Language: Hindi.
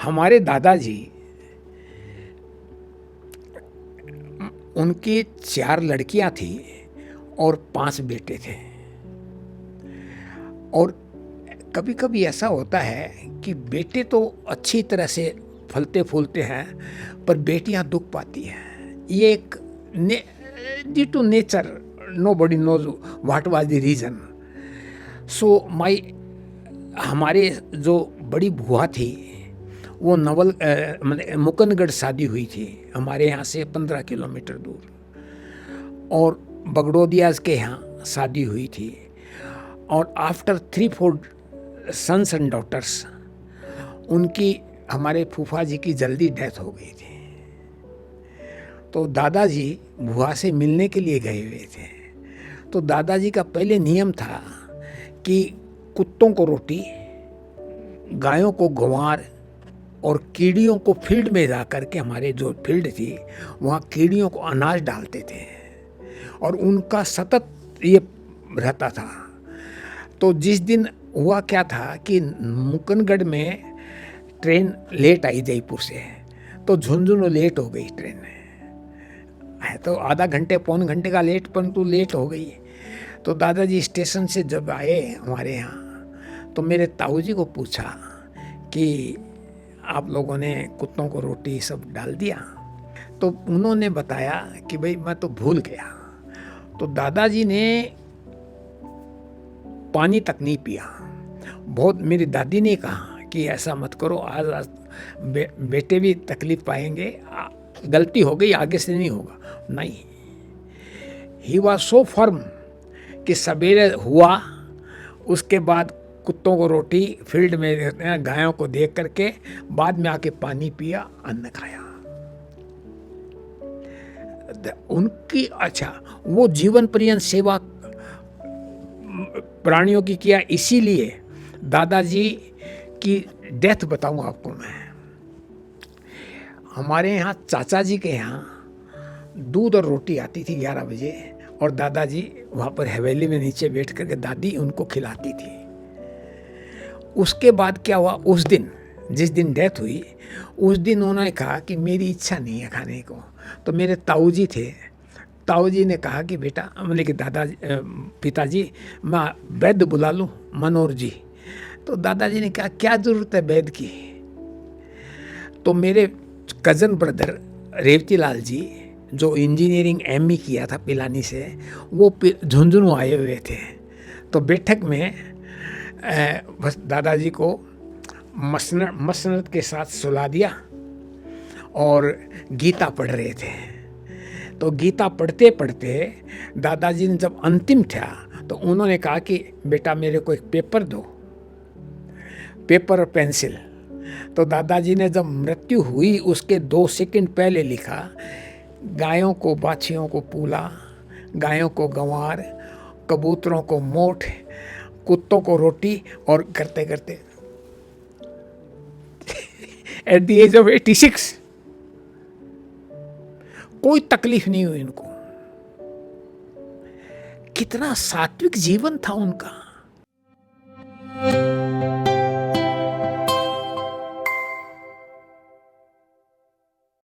हमारे दादाजी, उनकी 4 लड़कियां थी और 5 बेटे थे। और कभी कभी ऐसा होता है कि बेटे तो अच्छी तरह से फलते फूलते हैं, पर बेटियां दुख पाती हैं। ये एक due to nature, nobody knows what was the reason. So my हमारे जो बड़ी बुआ थी वो मतलब मुकनगढ़ शादी हुई थी, हमारे यहाँ से 15 किलोमीटर दूर, और बगड़ोदियाज के यहाँ शादी हुई थी। और आफ्टर 3-4 सन्स एंड डॉटर्स, उनकी हमारे फूफा जी की जल्दी डेथ हो गई थी। तो दादाजी बुआ से मिलने के लिए गए हुए थे। तो दादाजी का पहले नियम था कि कुत्तों को रोटी, गायों को गंवार और कीड़ियों को फील्ड में जा कर के, हमारे जो फील्ड थी वहाँ कीड़ियों को अनाज डालते थे, और उनका सतत ये रहता था। तो जिस दिन हुआ क्या था कि मुकनगढ़ में ट्रेन लेट आई जयपुर से, तो झुंझुनू लेट हो गई ट्रेन में, है तो आधा घंटे पौन घंटे का लेट, परंतु लेट हो गई। तो दादाजी स्टेशन से जब आए हमारे यहाँ, तो मेरे ताऊजी को पूछा कि आप लोगों ने कुत्तों को रोटी सब डाल दिया? तो उन्होंने बताया कि भाई मैं तो भूल गया। तो दादाजी ने पानी तक नहीं पिया। बहुत मेरी दादी ने कहा कि ऐसा मत करो, आज बेटे भी तकलीफ पाएंगे, गलती हो गई, आगे से नहीं होगा। नहीं, ही वॉज सो फर्म कि सवेरे हुआ, उसके बाद कुत्तों को रोटी फील्ड में गायों को देख करके, बाद में आके पानी पिया, अन्न खाया। उनकी वो जीवन पर्यंत सेवा प्राणियों की किया। इसीलिए दादाजी की डेथ बताऊं आपको मैं, हमारे यहाँ चाचा जी के यहाँ दूध और रोटी आती थी 11 बजे, और दादाजी वहाँ पर हवेली में नीचे बैठ करके दादी उनको खिलाती थी। उसके बाद क्या हुआ, उस दिन जिस दिन डेथ हुई, उस दिन उन्होंने कहा कि मेरी इच्छा नहीं है खाने को। तो मेरे ताऊजी थे, ताऊजी ने कहा कि बेटा, मतलब कि पिताजी, मैं वैद्य बुला लूँ, मनोहर जी। तो दादाजी ने कहा क्या ज़रूरत है वैद्य की। तो मेरे कज़न ब्रदर रेवती लाल जी, जो इंजीनियरिंग एमई किया था पिलानी से, वो झुंझुनू आए हुए थे। तो बैठक में बस दादाजी को मसनद के साथ सुला दिया, और गीता पढ़ रहे थे। तो गीता पढ़ते पढ़ते दादाजी ने जब अंतिम था, तो उन्होंने कहा कि बेटा मेरे को एक पेपर दो, पेपर और पेंसिल। तो दादाजी ने जब मृत्यु हुई उसके 2 सेकंड पहले लिखा, गायों को बाछियों को पूला, गायों को गंवार, कबूतरों को मोठ, कुत्तों को रोटी, और करते करते एट द एज ऑफ 86 कोई तकलीफ नहीं हुई इनको। कितना सात्विक जीवन था उनका।